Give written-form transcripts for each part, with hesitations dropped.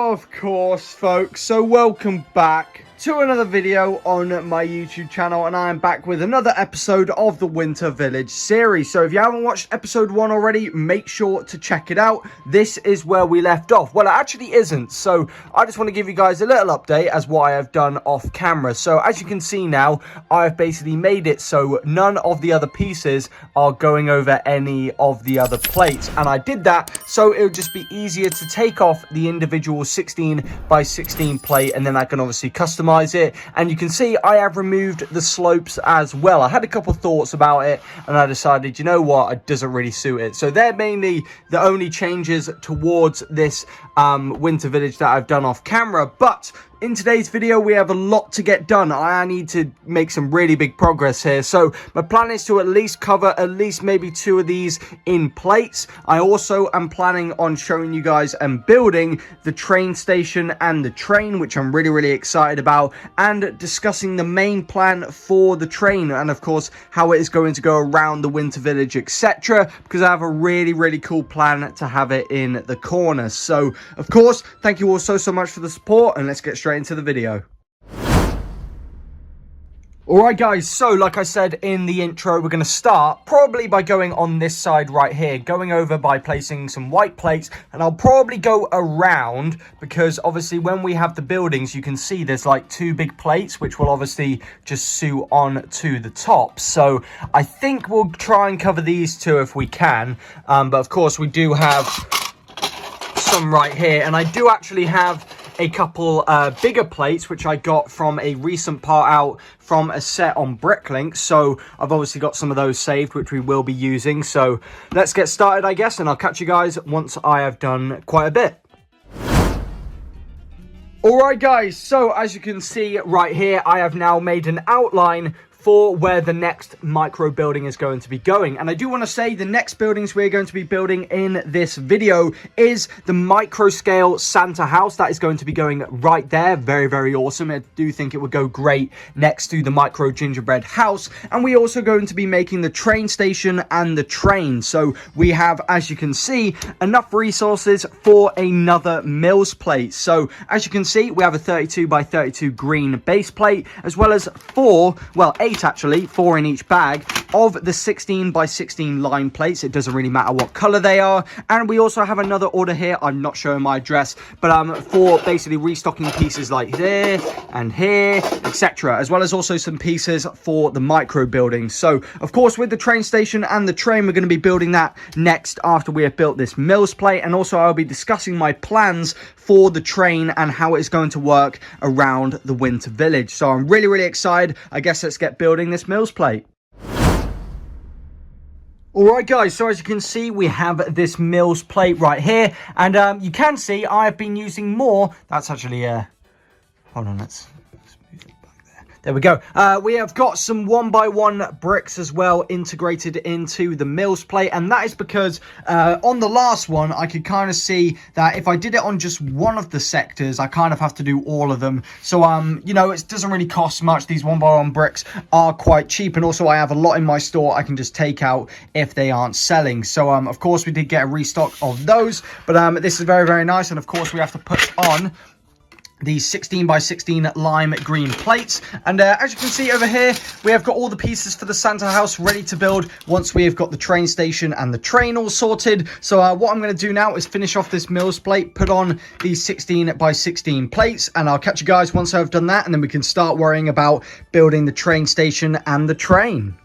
Of course, folks, so welcome back to another video on my YouTube channel, and I am back with another episode of the Winter Village series. So if you haven't watched episode 1 already, make sure to check it out. This is where we left off. Well, it actually isn't, so I just want to give you guys a little update as what I have done off camera. So as you can see now, I've basically made it so none of the other pieces are going over any of the other plates, and I did that so it would just be easier to take off the individual 16 by 16 plate, and then I can obviously customize it. And you can see I have removed the slopes as well. I had a couple thoughts about it and I decided, you know what, it doesn't really suit it. So they're mainly the only changes towards this Winter Village that I've done off camera. But in today's video, we have a lot to get done. I need to make some really big progress here. So my plan is to at least cover maybe 2 of these in plates. I also am planning on showing you guys and building the train station and the train, which I'm really excited about, and discussing the main plan for the train and of course how it is going to go around the Winter Village, etc., because I have a really cool plan to have it in the corner. So of course, thank you all so much for the support, and let's get straight into the video. Alright guys, so like I said in the intro, we're going to start probably by going on this side right here, going over by placing some white plates, and I'll probably go around because obviously when we have the buildings, you can see there's like 2 big plates which will obviously just suit on to the top. So I think we'll try and cover these 2 if we can, but of course we do have some right here, and I do actually have a couple bigger plates which I got from a recent part out from a set on Bricklink. So I've obviously got some of those saved which we will be using. So let's get started, I guess, and I'll catch you guys once I have done quite a bit. Alright guys, so as you can see right here, I have now made an outline for where the next micro building is going to be going. And I do want to say the next buildings we're going to be building in this video is the micro scale Santa house. That is going to be going right there. Very awesome. I do think it would go great next to the micro gingerbread house. And we're also going to be making the train station and the train. So we have, as you can see, enough resources for another Mills plate. So as you can see, we have a 32 by 32 green base plate, as well as 8 actually, 4 in each bag of the 16 by 16 line plates. It doesn't really matter what color they are. And we also have another order here, I'm not showing my address, but for basically restocking pieces like there and here, etc., as well as also some pieces for the micro buildings. So of course with the train station and the train, we're going to be building that next after we have built this Mills plate. And also I'll be discussing my plans for the train and how it's going to work around the Winter Village. So I'm really excited. I guess let's get building this Mills plate. Alright guys, so as you can see, we have this Mills plate right here, and you can see I have been using more. That's actually hold on, let's move it back there. There we go. We have got some 1x1 bricks as well integrated into the Mills plate, and that is because on the last one I could kind of see that if I did it on just one of the sectors, I kind of have to do all of them. So you know, it doesn't really cost much. These 1x1 bricks are quite cheap, and also I have a lot in my store I can just take out if they aren't selling. So of course we did get a restock of those, but this is very nice. And of course we have to put on these 16 by 16 lime green plates, and as you can see over here, we have got all the pieces for the Santa house ready to build once we have got the train station and the train all sorted. So what I'm going to do now is finish off this Mills plate, put on these 16 by 16 plates, and I'll catch you guys once I've done that, and then we can start worrying about building the train station and the train.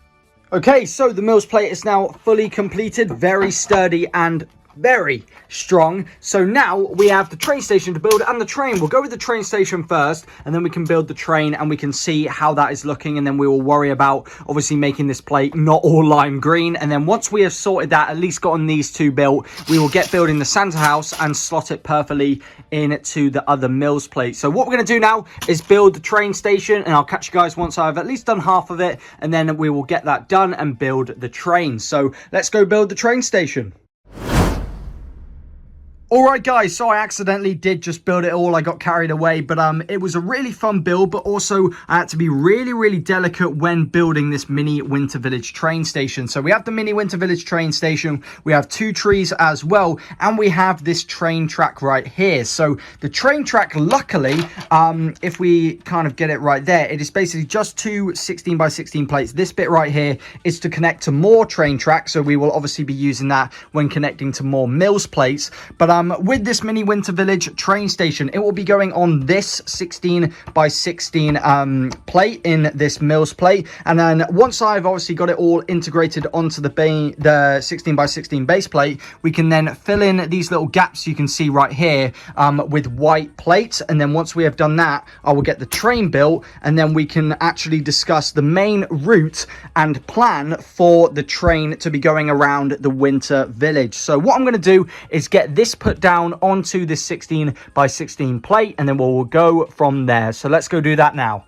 Okay, so the Mills plate is now fully completed, very sturdy and very strong. So now we have the train station to build and the train. We'll go with the train station first, and then we can build the train and we can see how that is looking, and then we will worry about obviously making this plate not all lime green. And then once we have sorted that, at least gotten these 2 built, we will get building the Santa house and slot it perfectly into the other Mills plate. So what we're going to do now is build the train station, and I'll catch you guys once I've at least done half of it, and then we will get that done and build the train. So let's go build the train station. Alright guys, so I accidentally did just build it all. I got carried away, but it was a really fun build, but also I had to be really delicate when building this mini Winter Village train station. So we have the mini Winter Village train station, we have 2 trees as well, and we have this train track right here. So the train track, luckily, if we kind of get it right there, it is basically just 2 16 by 16 plates. This bit right here is to connect to more train tracks, so we will obviously be using that when connecting to more mills plates. But with this mini Winter Village train station, it will be going on this 16 by 16 plate in this mills plate. And then once I've obviously got it all integrated onto the 16 by 16 base plate, we can then fill in these little gaps you can see right here with white plates. And then once we have done that, I will get the train built, and then we can actually discuss the main route and plan for the train to be going around the Winter Village. So what I'm going to do is get this put down onto this 16 by 16 plate, and then we'll go from there. So let's go do that now.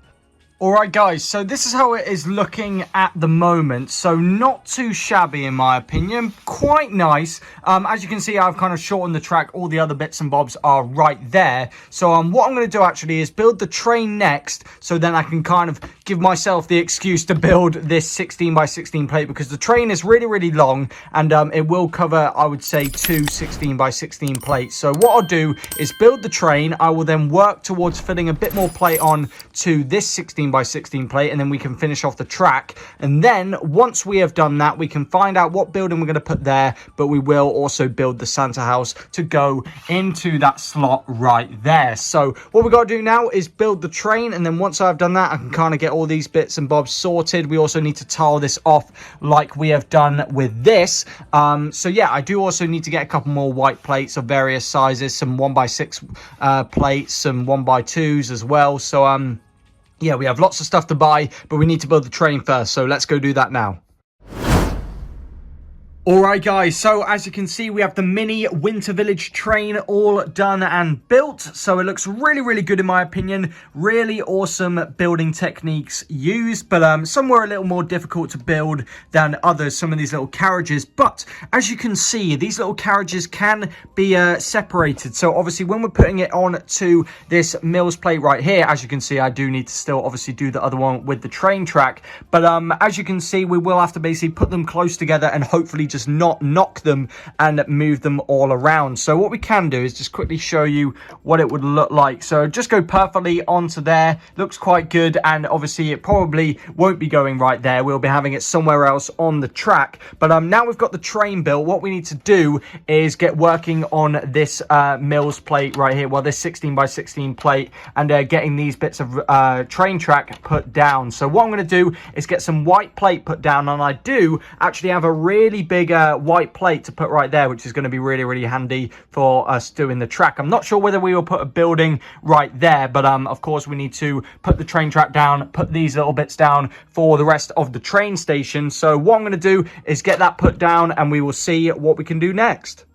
Alright guys, so this is how it is looking at the moment. So not too shabby in my opinion, quite nice. As you can see, I've kind of shortened the track. All the other bits and bobs are right there. So what I'm going to do actually is build the train next, so then I can kind of give myself the excuse to build this 16 by 16 plate, because the train is really long, and it will cover, I would say, 2 16 by 16 plates. So what I'll do is build the train. I will then work towards filling a bit more plate on to this 16 by 16 plate, and then we can finish off the track. And then once we have done that, we can find out what building we're going to put there, but we will also build the Santa house to go into that slot right there. So what we've got to do now is build the train, and then once I've done that, I can kind of get all these bits and bobs sorted. We also need to tile this off like we have done with this. So yeah, I do also need to get a couple more white plates of various sizes, some 1x6 plates, some 1x2s as well. So yeah, we have lots of stuff to buy, but we need to build the train first. So let's go do that now. Alright guys, so as you can see, we have the mini Winter Village train all done and built. So it looks really good in my opinion. Really awesome building techniques used, but some were a little more difficult to build than others, some of these little carriages. But as you can see, these little carriages can be separated. So obviously when we're putting it on to this mills plate right here, as you can see, I do need to still obviously do the other one with the train track. But as you can see, we will have to basically put them close together and hopefully just not knock them and move them all around. So what we can do is just quickly show you what it would look like. So just go perfectly onto there. Looks quite good, and obviously it probably won't be going right there. We'll be having it somewhere else on the track. But now we've got the train built, what we need to do is get working on this mills plate right here, well, this 16 by 16 plate, and getting these bits of train track put down. So what I'm going to do is get some white plate put down, and I do actually have a really big white plate to put right there, which is going to be really handy for us doing the track. I'm not sure whether we will put a building right there, but of course we need to put the train track down, put these little bits down for the rest of the train station. So what I'm going to do is get that put down, and we will see what we can do next.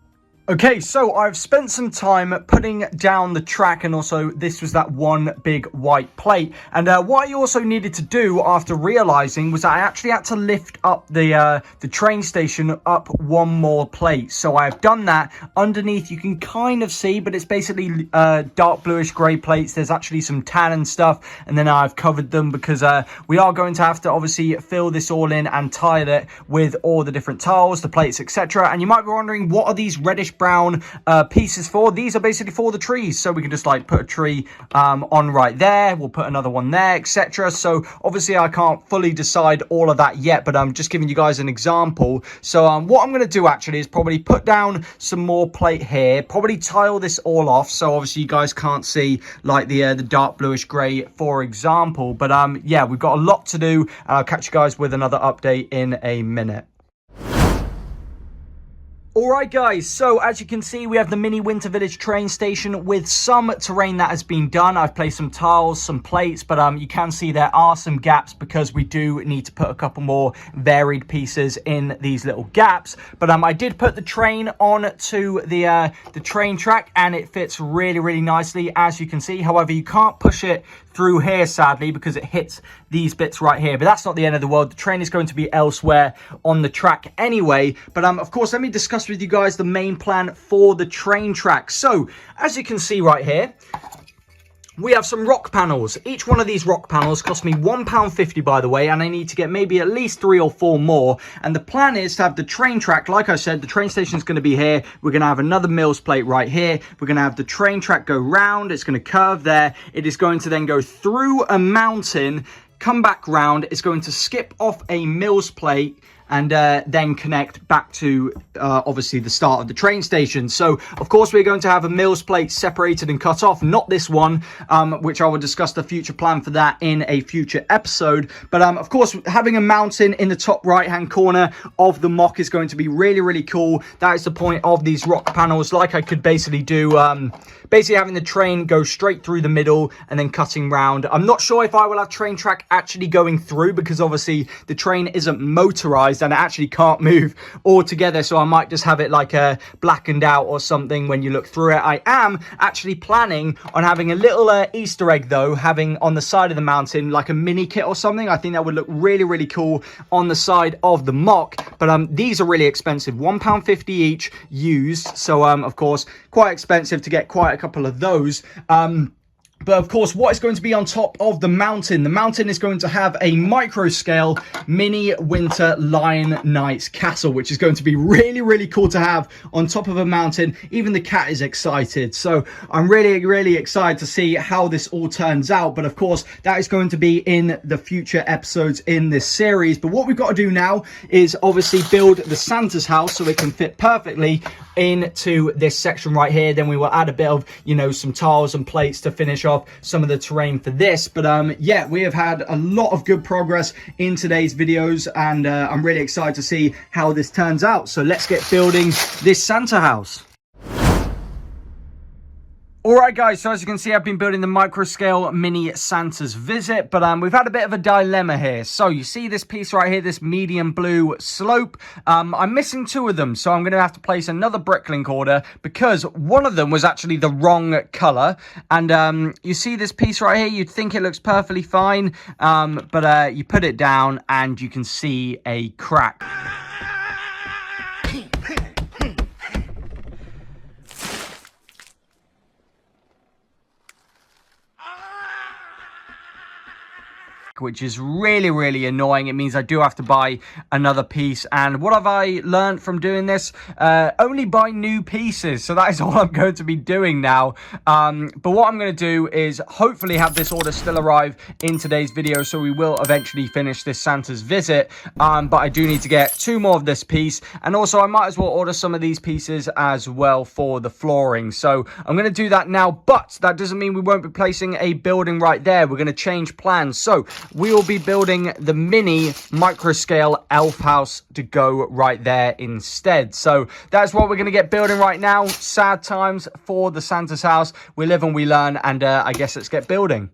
Okay, so I've spent some time putting down the track, and also this was that one big white plate. And what I also needed to do after realizing was I actually had to lift up the train station up one more plate. So I've done that. Underneath you can kind of see, but it's basically dark bluish grey plates. There's actually some tan and stuff, and then I've covered them because we are going to have to obviously fill this all in and tile it with all the different tiles, the plates, etc. And you might be wondering, what are these reddish brown pieces for? These are basically for the trees, so we can just like put a tree on right there, we'll put another one there, etc. So obviously I can't fully decide all of that yet, but I'm just giving you guys an example. So what I'm going to do actually is probably put down some more plate here, probably tile this all off, so obviously you guys can't see like the dark bluish grey, for example. But yeah, we've got a lot to do, and I'll catch you guys with another update in a minute. Alright guys, so as you can see, we have the mini Winter Village train station with some terrain that has been done. I've placed some tiles, some plates, but you can see there are some gaps because we do need to put a couple more varied pieces in these little gaps. But I did put the train on to the train track, and it fits really nicely, as you can see. However, you can't push it through here, sadly, because it hits these bits right here. But that's not the end of the world. The train is going to be elsewhere on the track anyway. But of course, let me discuss discuss with you guys the main plan for the train track. So, as you can see right here, we have some rock panels. Each one of these rock panels cost me £1.50, by the way, and I need to get maybe at least 3 or 4 more. And the plan is to have the train track, like I said, the train station is going to be here. We're going to have another Mills plate right here. We're going to have the train track go round. It's going to curve there. It is going to then go through a mountain, come back round. It's going to skip off a Mills plate, and then connect back to, obviously, the start of the train station. So, of course, we're going to have a Mills plate separated and cut off, not this one, which I will discuss the future plan for that in a future episode. But, of course, having a mountain in the top right-hand corner of the MOC is going to be really, really cool. That is the point of these rock panels. Like I could basically do, basically having the train go straight through the middle and then cutting round. I'm not sure if I will have train track actually going through, because obviously the train isn't motorized and it actually can't move altogether, so I might just have it like blackened out or something when you look through it. I am actually planning on having a little Easter egg though, having on the side of the mountain like a mini kit or something. I think that would look really, really cool on the side of the MOC. But these are really expensive, £1.50 each used, so of course quite expensive to get quite a couple of those. But of course, what is going to be on top of the mountain? The mountain is going to have a micro scale mini winter Lion Knights castle, which is going to be really, really cool to have on top of a mountain. Even the cat is excited. So I'm really, really excited to see how this all turns out. But of course, that is going to be in the future episodes in this series. But what we've got to do now is obviously build the Santa's house so it can fit perfectly into this section right here. Then we will add a bit of, you know, some tiles and plates to finish off some of the terrain for this. But yeah, we have had a lot of good progress in today's videos, and I'm really excited to see how this turns out. So let's get building this Santa house. Alright guys, so as you can see, I've been building the micro scale mini Santa's visit, but we've had a bit of a dilemma here. So you see this piece right here, this medium blue slope, I'm missing 2 of them, so I'm going to have to place another Bricklink order because one of them was actually the wrong colour. And you see this piece right here, you'd think it looks perfectly fine, but you put it down and you can see a crack. Which is really, really annoying. It means I do have to buy another piece. And what have I learned from doing this? Only buy new pieces. So that is all I'm going to be doing now. But what I'm going to do is hopefully have this order still arrive in today's video. So we will eventually finish this Santa's visit. But I do need to get 2 more of this piece. And also I might as well order some of these pieces as well for the flooring. So I'm going to do that now. But that doesn't mean we won't be placing a building right there. We're going to change plans. So we will be building the mini micro scale elf house to go right there instead. So that's what we're going to get building right now. Sad times for the Santa's house. We live and we learn, and I guess let's get building.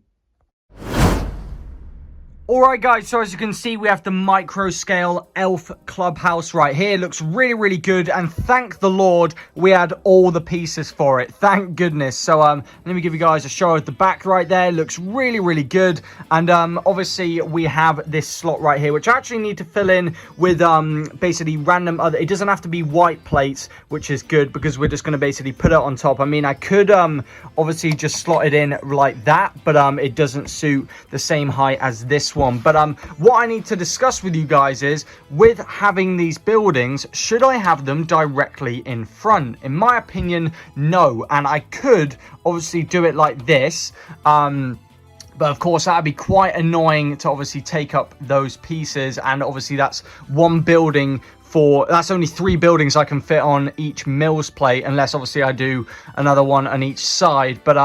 Alright guys, so as you can see, we have the micro scale elf clubhouse right here. Looks really, really good, and thank the Lord we had all the pieces for it. Thank goodness. So let me give you guys a show of the back right there. Looks really, really good. And obviously we have this slot right here, which I actually need to fill in with basically random other, it doesn't have to be white plates, which is good because we're just going to basically put it on top. I mean, I could obviously just slot it in like that, but it doesn't suit the same height as this one. But what I need to discuss with you guys is, with having these buildings, should I have them directly in front? In my opinion, no. And I could obviously do it like this, but of course that would be quite annoying to obviously take up those pieces, and obviously that's one building for, that's only 3 buildings I can fit on each Mills plate, unless obviously I do another one on each side. But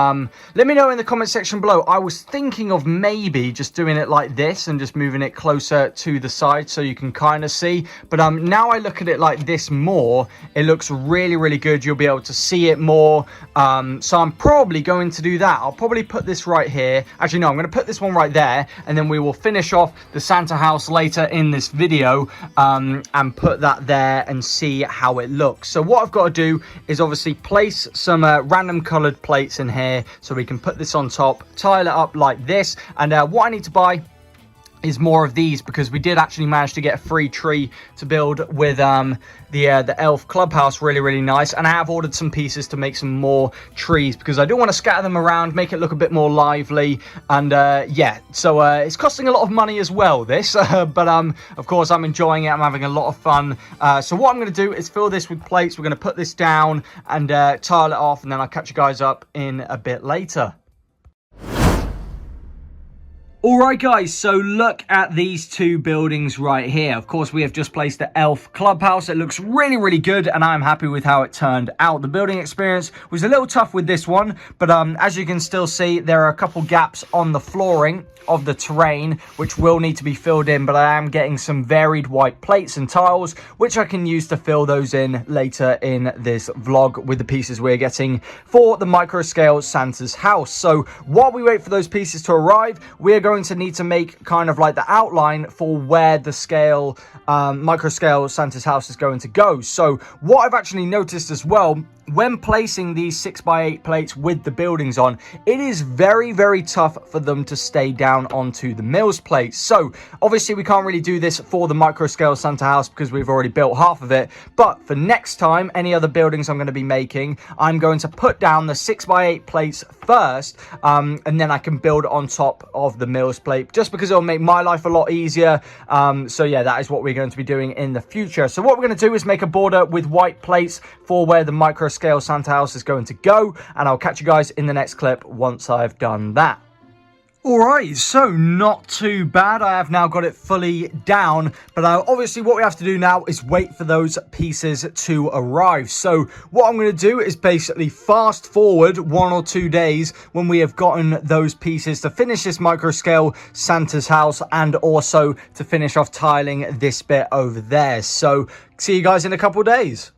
let me know in the comment section below. I was thinking of maybe just doing it like this and just moving it closer to the side so you can kind of see. But now I look at it like this more, it looks really, really good. You'll be able to see it more. So I'm probably going to do that. I'll probably put this right here. Actually, no, I'm going to put this one right there, and then we will finish off the Santa house later in this video and put that there and see how it looks. So what I've got to do is obviously place some random colored plates in here so we can put this on top, tile it up like this. And what I need to buy is more of these, because we did actually manage to get a free tree to build with the elf clubhouse. Really nice. And I have ordered some pieces to make some more trees, because I do want to scatter them around, make it look a bit more lively. And yeah, so it's costing a lot of money as well, this, but of course I'm enjoying it. I'm having a lot of fun. So what I'm going to do is fill this with plates. We're going to put this down and tile it off, and then I'll catch you guys up in a bit later. Alright guys, so look at these two buildings right here. Of course, we have just placed the elf clubhouse. It looks really good, and I'm happy with how it turned out. The building experience was a little tough with this one, but as you can still see, there are a couple gaps on the flooring of the terrain which will need to be filled in, but I am getting some varied white plates and tiles which I can use to fill those in later in this vlog with the pieces we're getting for the micro scale Santa's house. So while we wait for those pieces to arrive, we're going to need to make kind of like the outline for where the scale micro scale Santa's house is going to go. So what I've actually noticed as well, when placing these 6x8 plates with the buildings on, it is very tough for them to stay down onto the Mills plates. So obviously we can't really do this for the micro scale Santa house because we've already built half of it, but for next time, any other buildings I'm going to be making, I'm going to put down the 6x8 plates first, and then I can build on top of the Mills plate, just because it'll make my life a lot easier. So yeah, that is what we're going to be doing in the future. So what we're going to do is make a border with white plates for where the micro scale Santa house is going to go, and I'll catch you guys in the next clip once I've done that. Alright, so not too bad. I have now got it fully down, but obviously what we have to do now is wait for those pieces to arrive. So what I'm going to do is basically fast forward 1 or 2 days when we have gotten those pieces to finish this micro scale Santa's house, and also to finish off tiling this bit over there. So see you guys in a couple of days.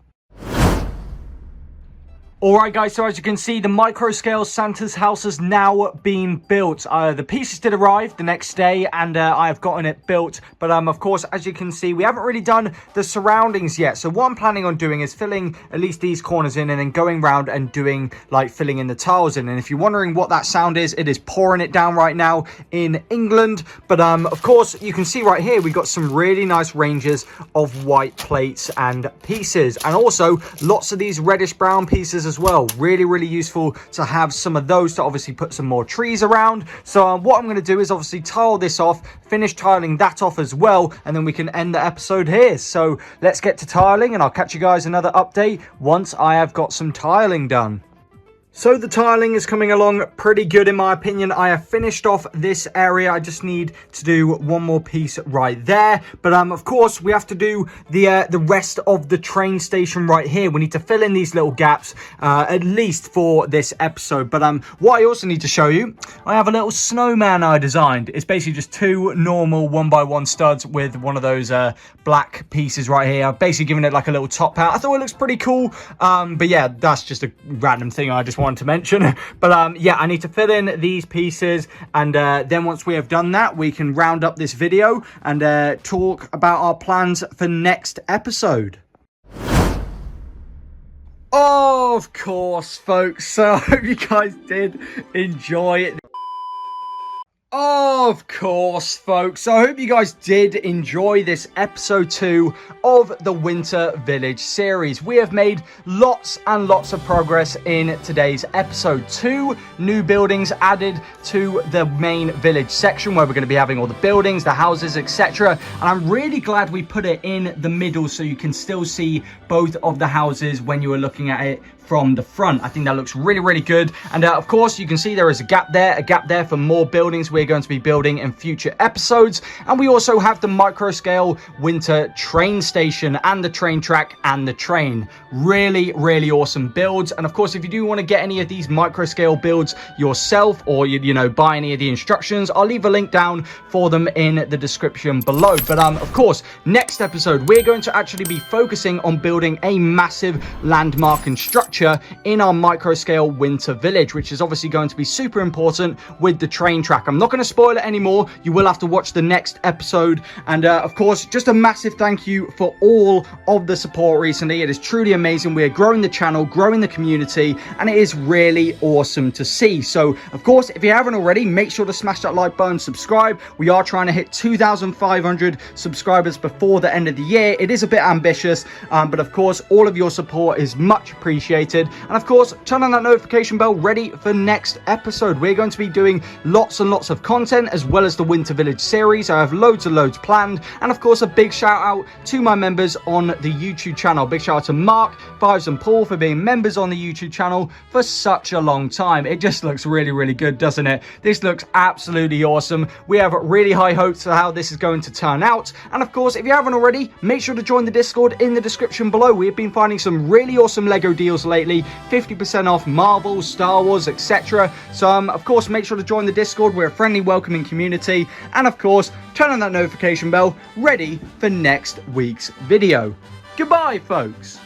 Alright guys, so as you can see, the micro scale Santa's house has now been built. The pieces did arrive the next day, and I have gotten it built. But of course, as you can see, we haven't really done the surroundings yet. So what I'm planning on doing is filling at least these corners in, and then going around and doing like filling in the tiles in. And if you're wondering what that sound is, it is pouring it down right now in England. But of course, you can see right here, we've got some really nice ranges of white plates and pieces, and also lots of these reddish brown pieces as well. Really useful to have some of those to obviously put some more trees around. So what I'm going to do is obviously tile this off, finish tiling that off as well, and then we can end the episode here. So let's get to tiling, and I'll catch you guys another update once I have got some tiling done. So the tiling is coming along pretty good in my opinion. I have finished off this area. I just need to do one more piece right there. But of course we have to do the rest of the train station right here. We need to fill in these little gaps at least for this episode. But what I also need to show you, I have a little snowman I designed. It's basically just 2 normal 1x1 studs with one of those black pieces right here. I've basically given it like a little top hat. I thought it looks pretty cool. But yeah, that's just a random thing I just wanted to mention. But yeah, I need to fill in these pieces, and then once we have done that, we can round up this video and talk about our plans for next episode. Of course, folks, so I hope you guys did enjoy it. Of course, folks, so I hope you guys did enjoy this episode 2 of the Winter Village series. We have made lots and lots of progress in today's episode. 2 new buildings added to the main village section, where we're going to be having all the buildings, the houses, etc. And I'm really glad we put it in the middle so you can still see both of the houses when you are looking at it from the front. I think that looks really good. And of course, you can see there is a gap there for more buildings we're going to be building in future episodes. And we also have the micro scale winter train station and the train track and the train. Really awesome builds. And of course, if you do want to get any of these micro scale builds yourself, or you know, buy any of the instructions, I'll leave a link down for them in the description below. But of course, next episode we're going to actually be focusing on building a massive landmark and structure structure in our micro scale winter village, which is obviously going to be super important with the train track. I'm not going to spoil it anymore. You will have to watch the next episode. And of course, just a massive thank you for all of the support recently. It is truly amazing. We are growing the channel, growing the community, and it is really awesome to see. So of course, if you haven't already, make sure to smash that like button, subscribe. We are trying to hit 2,500 subscribers before the end of the year. It is a bit ambitious, but of course, all of your support is much appreciated. And of course, turn on that notification bell ready for next episode. We're going to be doing lots and lots of content, as well as the Winter Village series. I have loads and loads planned. And of course, a big shout out to my members on the YouTube channel. Big shout out to Mark, Fives and Paul for being members on the YouTube channel for such a long time. It just looks really, really good, doesn't it? This looks absolutely awesome. We have really high hopes for how this is going to turn out. And of course, if you haven't already, make sure to join the Discord in the description below. We've been finding some really awesome LEGO deals lately, 50% off Marvel, Star Wars, etc. So of course, make sure to join the Discord. We're a friendly, welcoming community. And of course, turn on that notification bell ready for next week's video. Goodbye, folks.